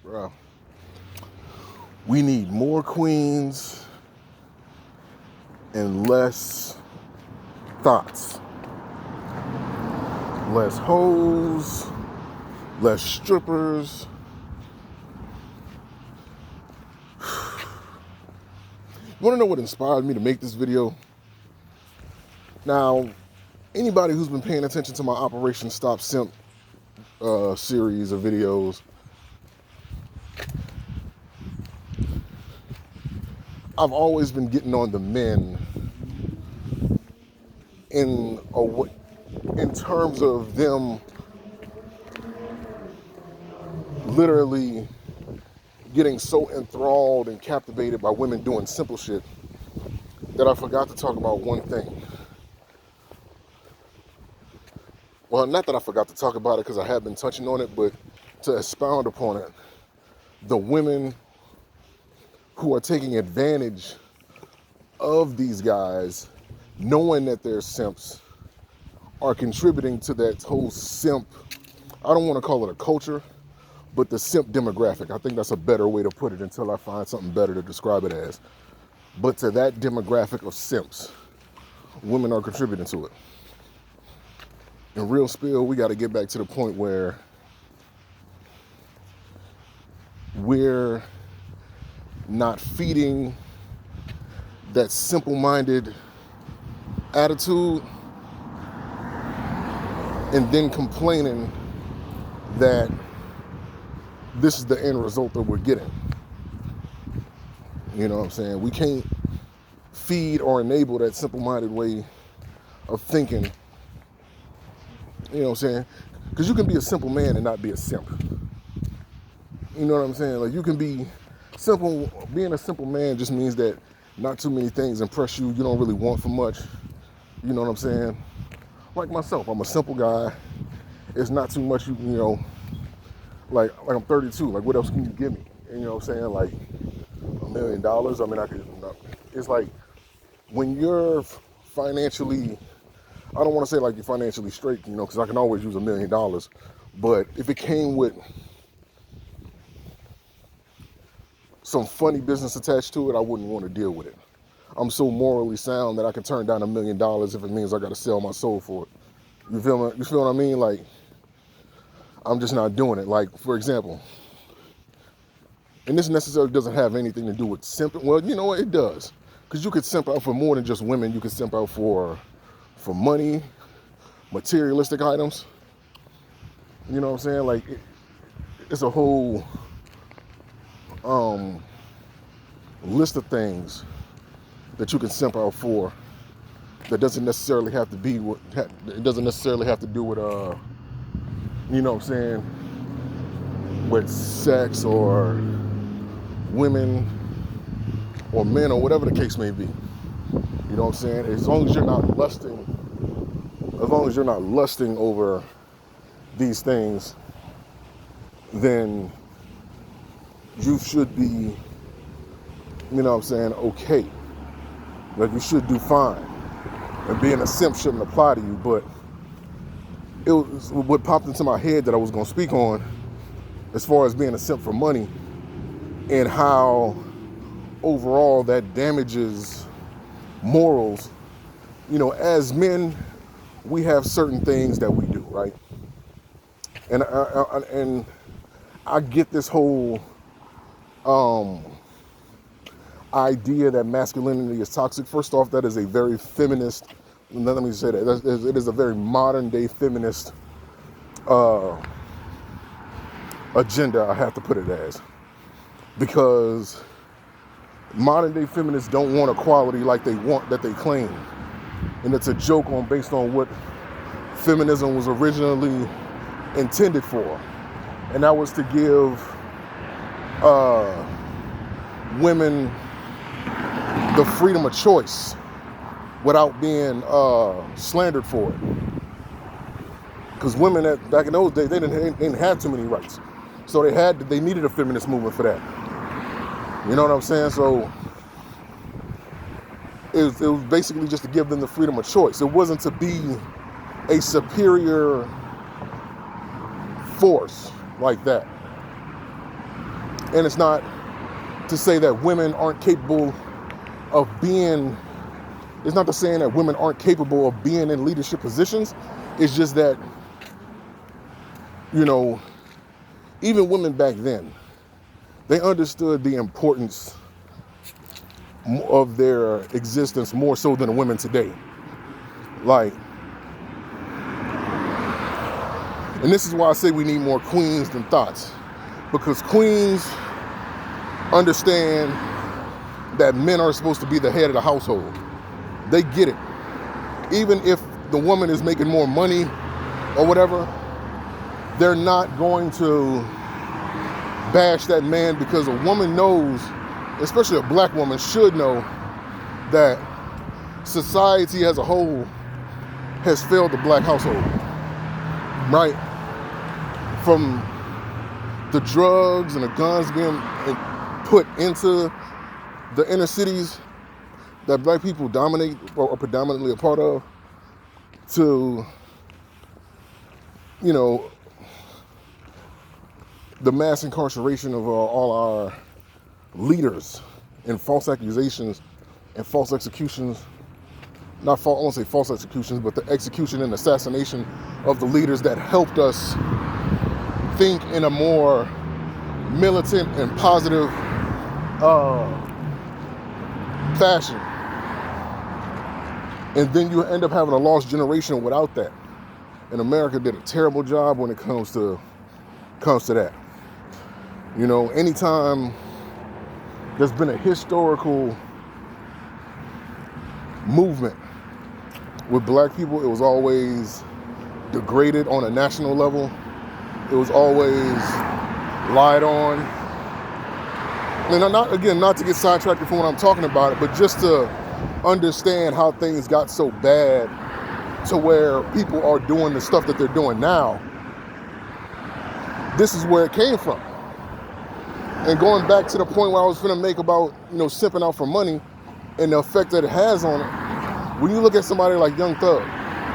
bro. We need more queens and less thoughts. Less hoes, less strippers. You wanna know what inspired me to make this video? Now, anybody who's been paying attention to my Operation Stop Simp series of videos, I've always been getting on the men in terms of them literally getting so enthralled and captivated by women doing simple shit that I forgot to talk about one thing. Well, not that I forgot to talk about it because I have been touching on it, but to expound upon it. The women who are taking advantage of these guys, knowing that they're simps, are contributing to that whole simp, I don't want to call it a culture, but the simp demographic. I think that's a better way to put it until I find something better to describe it as. But to that demographic of simps, women are contributing to it. In real spill, we got to get back to the point where we're not feeding that simple-minded attitude and then complaining that this is the end result that we're getting. You know what I'm saying? We can't feed or enable that simple-minded way of thinking. You know what I'm saying? Because you can be a simple man and not be a simp. You know what I'm saying? Like, you can be simple. Being a simple man just means that not too many things impress you. You don't really want for much. You know what I'm saying? Like myself, I'm a simple guy. It's not too much, you know, like I'm 32. Like, what else can you give me? And, you know what I'm saying? Like, $1 million. I mean, I could, it's like when you're financially, I don't want to say like you're financially straight, you know, because I can always use $1 million. But if it came with some funny business attached to it, I wouldn't want to deal with it. I'm so morally sound that I can turn down $1 million if it means I got to sell my soul for it. You feel me? You feel what I mean? Like, I'm just not doing it. Like, for example, and this necessarily doesn't have anything to do with simping. Well, you know what? It does. Because you could simp out for more than just women. You could simp out for money, materialistic items. You know what I'm saying? Like, it's a whole list of things that you can simp out for that doesn't necessarily have to be what, it doesn't necessarily have to do with, you know what I'm saying, with sex or women or men or whatever the case may be. You know what I'm saying? As long as you're not lusting over these things, then you should be, you know what I'm saying, okay. Like, you should do fine. And being a simp shouldn't apply to you, but it was what popped into my head that I was gonna speak on as far as being a simp for money and how overall that damages morals. You know, as men, we have certain things that we do, right? And I get this whole idea that masculinity is toxic. First off, that is a very feminist, let me say that, it is a very modern day feminist agenda, I have to put it as. Because modern day feminists don't want equality like they want, that they claim. And it's a joke based on what feminism was originally intended for. And that was to give women the freedom of choice without being slandered for it. Because women back in those days, they didn't have too many rights. So they needed a feminist movement for that. You know what I'm saying? So it was basically just to give them the freedom of choice. It wasn't to be a superior force like that. And it's not to say that women aren't capable of being, it's not to saying that women aren't capable of being in leadership positions. It's just that, you know, even women back then, they understood the importance of their existence more so than the women today. Like, and this is why I say we need more queens than thoughts, because queens understand that men are supposed to be the head of the household. They get it. Even if the woman is making more money or whatever, they're not going to bash that man, because a woman knows, especially a black woman should know, that society as a whole has failed the black household, right? From the drugs and the guns being put into the inner cities that black people dominate or are predominantly a part of, to, you know, the mass incarceration of all our leaders and false accusations and false executions. I won't say false executions, but the execution and assassination of the leaders that helped us think in a more militant and positive fashion. And then you end up having a lost generation without that. And America did a terrible job when it comes to that. You know, anytime there's been a historical movement with black people, it was always degraded on a national level. It was always lied on. And not to get sidetracked from what I'm talking about, but just to understand how things got so bad to where people are doing the stuff that they're doing now. This is where it came from. And going back to the point where I was going to make about, you know, simping out for money and the effect that it has on it. When you look at somebody like Young Thug,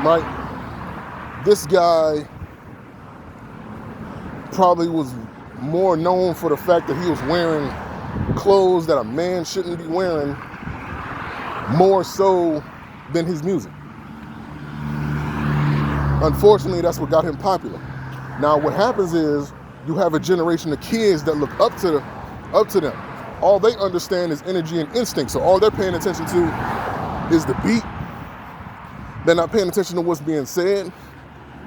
right? This guy probably was more known for the fact that he was wearing clothes that a man shouldn't be wearing, more so than his music. Unfortunately, that's what got him popular. Now, what happens is you have a generation of kids that look up to them. All they understand is energy and instinct. So all they're paying attention to is the beat. They're not paying attention to what's being said.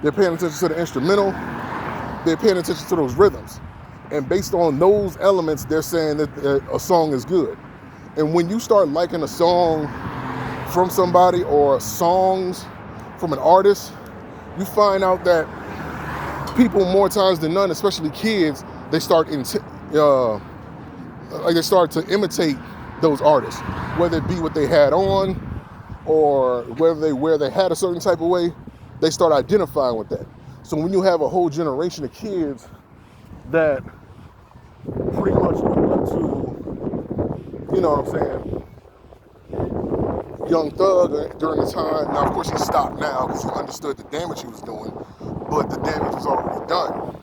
They're paying attention to the instrumental. They're paying attention to those rhythms. And based on those elements, they're saying that a song is good. And when you start liking a song from somebody or songs from an artist, you find out that people, more times than none, especially kids, they start to imitate those artists, whether it be what they had on or whether they wear their hat a certain type of way. They start identifying with that. So when you have a whole generation of kids that pretty much look up to, you know what I'm saying, Young Thug during the time. Now, of course, he stopped now because he understood the damage he was doing, but the damage was already done.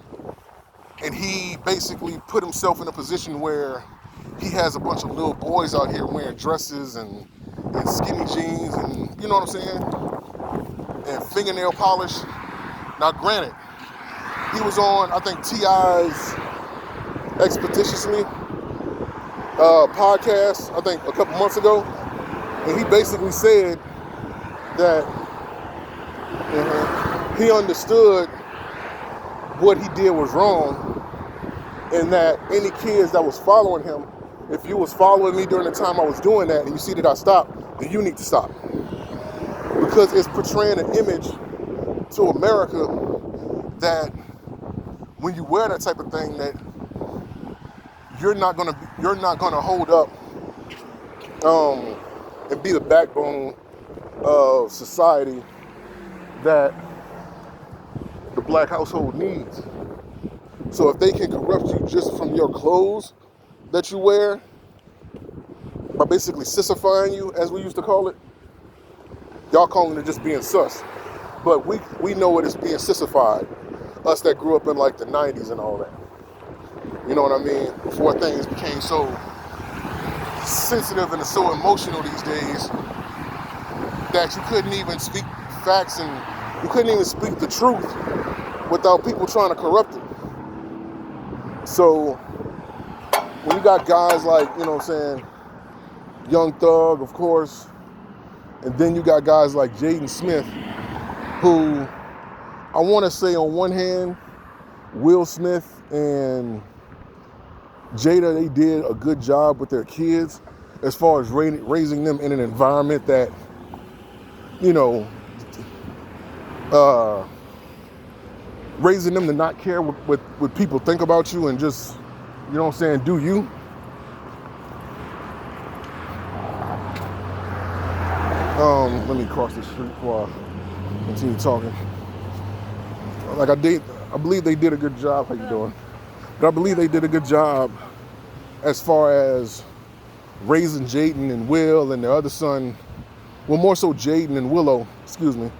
And he basically put himself in a position where he has a bunch of little boys out here wearing dresses and skinny jeans and, you know what I'm saying, and fingernail polish. Now, granted, he was on, I think, T.I.'s Expeditiously podcast, I think, a couple months ago. And he basically said that he understood what he did was wrong, and that any kids that was following him, if you was following me during the time I was doing that and you see that I stopped, then you need to stop. Because it's portraying an image to America that when you wear that type of thing, that you're not gonna hold up and be the backbone of society that the black household needs. So if they can corrupt you just from your clothes that you wear, by basically sissifying you, as we used to call it, y'all calling it just being sus, but we know it as being sissified, us that grew up in like the 90s and all that. You know what I mean? Before things became so sensitive and so emotional these days that you couldn't even speak facts and you couldn't even speak the truth without people trying to corrupt it. So when you got guys like, you know what I'm saying, Young Thug, of course, and then you got guys like Jaden Smith, who I want to say on one hand, Will Smith and Jada, they did a good job with their kids as far as raising them in an environment that, you know, raising them to not care what people think about you and just, you know what I'm saying, do you. Let me cross the street before I continue talking. Like I believe they did a good job. How you doing? But I believe they did a good job as far as raising Jaden and Will and their other son. Well, more so Jaden and Willow, excuse me.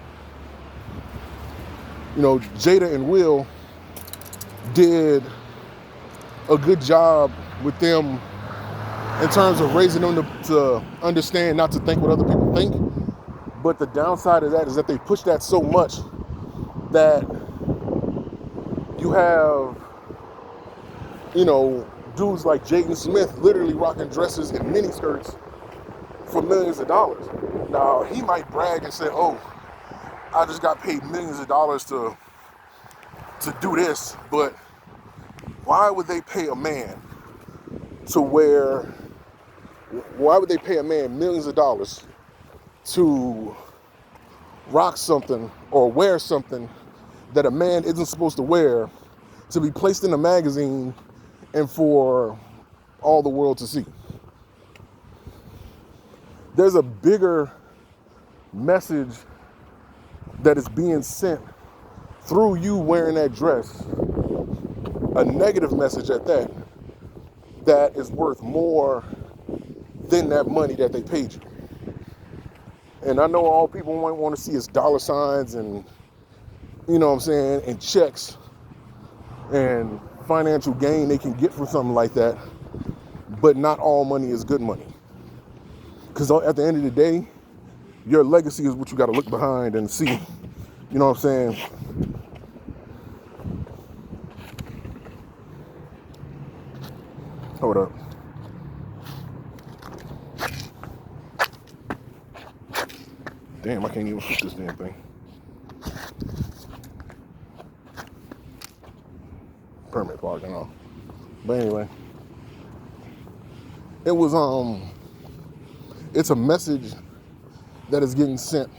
You know, Jada and Will did a good job with them in terms of raising them to understand not to think what other people think. But the downside of that is that they push that so much that you have, you know, dudes like Jaden Smith literally rocking dresses and mini skirts for millions of dollars. Now, he might brag and say, oh, I just got paid millions of dollars to do this, but why would they pay a man millions of dollars to rock something or wear something that a man isn't supposed to wear, to be placed in a magazine and for all the world to see? There's a bigger message that is being sent through you wearing that dress, a negative message at that, that is worth more than that money that they paid you. And I know all people might want to see is dollar signs and, you know what I'm saying, and checks and financial gain they can get from something like that, but not all money is good money. Because at the end of the day, your legacy is what you got to look behind and see. You know what I'm saying? Hold up. Damn, I can't even shoot this damn thing. Permit parking off. But anyway, it's a message that is getting sent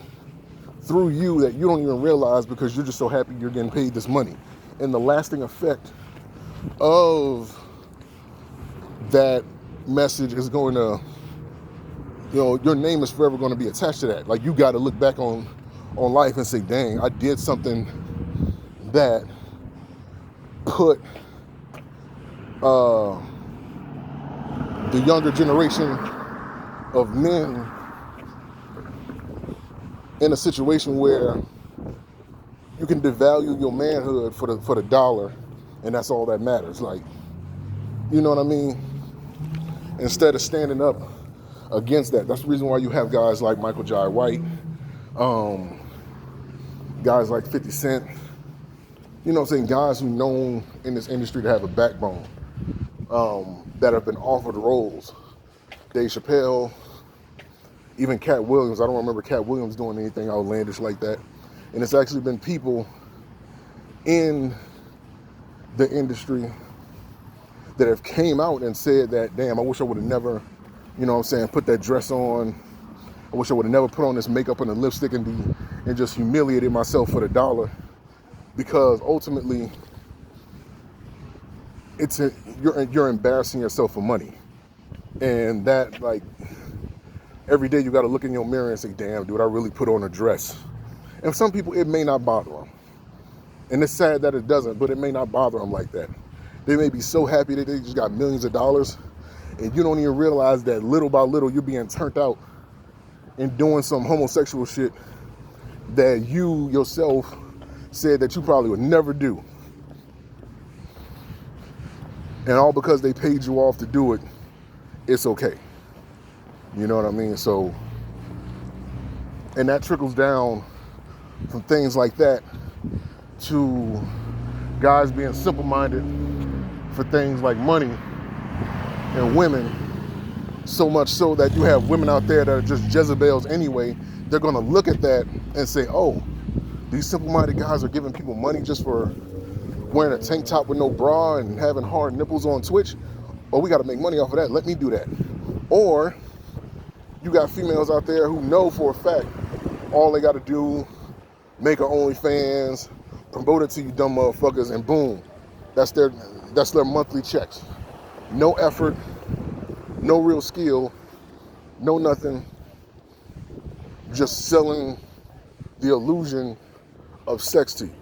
through you that you don't even realize because you're just so happy you're getting paid this money. And the lasting effect of that message is going to, you know, your name is forever going to be attached to that. Like, you got to look back on life and say, dang, I did something that put the younger generation of men in a situation where you can devalue your manhood for the dollar, and that's all that matters. Like, you know what I mean? Instead of standing up against that. That's the reason why you have guys like Michael Jai White, guys like 50 Cent, you know what I'm saying, guys who known in this industry to have a backbone, that have been offered roles. Dave Chappelle, even Cat Williams. I don't remember Cat Williams doing anything outlandish like that. And it's actually been people in the industry that have came out and said that, damn, I wish I would have never, you know what I'm saying, put that dress on. I wish I would have never put on this makeup and a lipstick and just humiliated myself for the dollar. Because ultimately, you're embarrassing yourself for money. And that, like, every day you got to look in your mirror and say, damn, dude, I really put on a dress. And some people, it may not bother them. And it's sad that it doesn't, but it may not bother them like that. They may be so happy that they just got millions of dollars, and you don't even realize that little by little you're being turned out and doing some homosexual shit that you yourself said that you probably would never do. And all because they paid you off to do it, it's okay. You know what I mean? So, and that trickles down from things like that to guys being simple-minded for things like money and women, so much so that you have women out there that are just Jezebels anyway. They're gonna look at that and say, oh, these simple-minded guys are giving people money just for wearing a tank top with no bra and having hard nipples on Twitch. Oh, we gotta make money off of that, let me do that. Or you got females out there who know for a fact all they gotta do, make an OnlyFans, promote it to you dumb motherfuckers, and boom, that's their monthly checks. No effort, no real skill, no nothing, just selling the illusion of sex to you.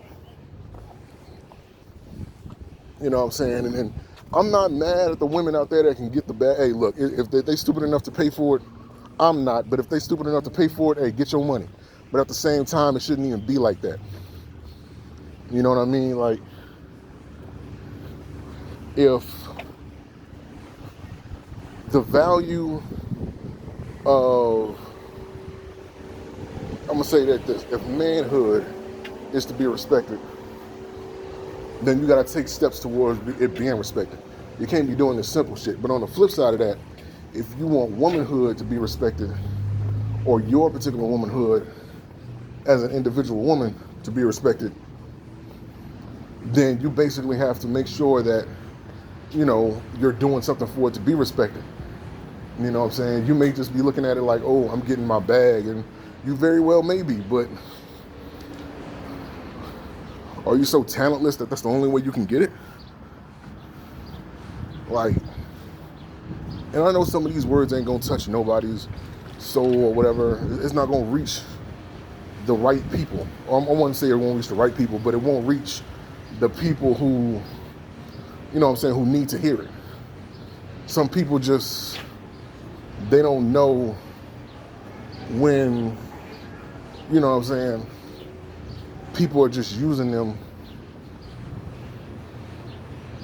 You know what I'm saying? And I'm not mad at the women out there that can get the bag. Hey, look, if they stupid enough to pay for it, I'm not. But if they stupid enough to pay for it, hey, get your money. But at the same time, it shouldn't even be like that. You know what I mean? Like, if the value of, I'm gonna say that this, if manhood is to be respected, then you gotta take steps towards it being respected. You can't be doing this simple shit. But on the flip side of that, if you want womanhood to be respected, or your particular womanhood as an individual woman to be respected, then you basically have to make sure that, you know, you're doing something for it to be respected. You know what I'm saying? You may just be looking at it like, oh, I'm getting my bag, and you very well may be, but are you so talentless that that's the only way you can get it? Like, and I know some of these words ain't gonna touch nobody's soul or whatever. It's not gonna reach the right people. I wouldn't say it won't reach the right people, but it won't reach the people who, you know what I'm saying, who need to hear it. Some people just, they don't know when, you know what I'm saying, people are just using them.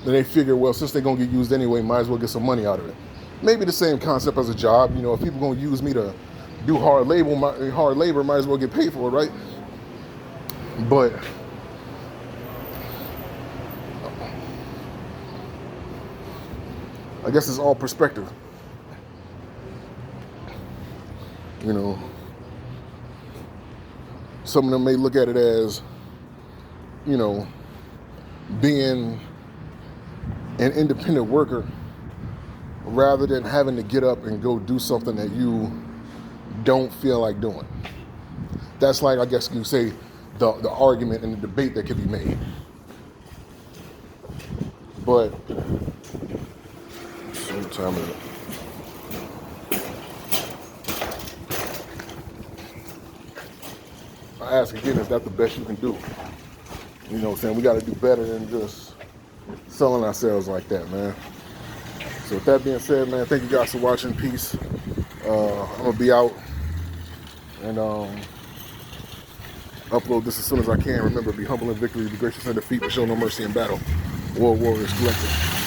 Then they figure, well, since they're gonna get used anyway, might as well get some money out of it. Maybe the same concept as a job. You know, if people gonna use me to do hard labor, might as well get paid for it, right? But I guess it's all perspective. You know, some of them may look at it as, you know, being an independent worker rather than having to get up and go do something that you don't feel like doing. That's like, I guess you say, the argument and the debate that can be made. But what time is it? I ask again, is that the best you can do? You know what I'm saying? We got to do better than just selling ourselves like that, man. So with that being said, man, thank you guys for watching. Peace. I'm going to be out and upload this as soon as I can. Remember, be humble in victory, be gracious in defeat, but show no mercy in battle. War Warriors Collective.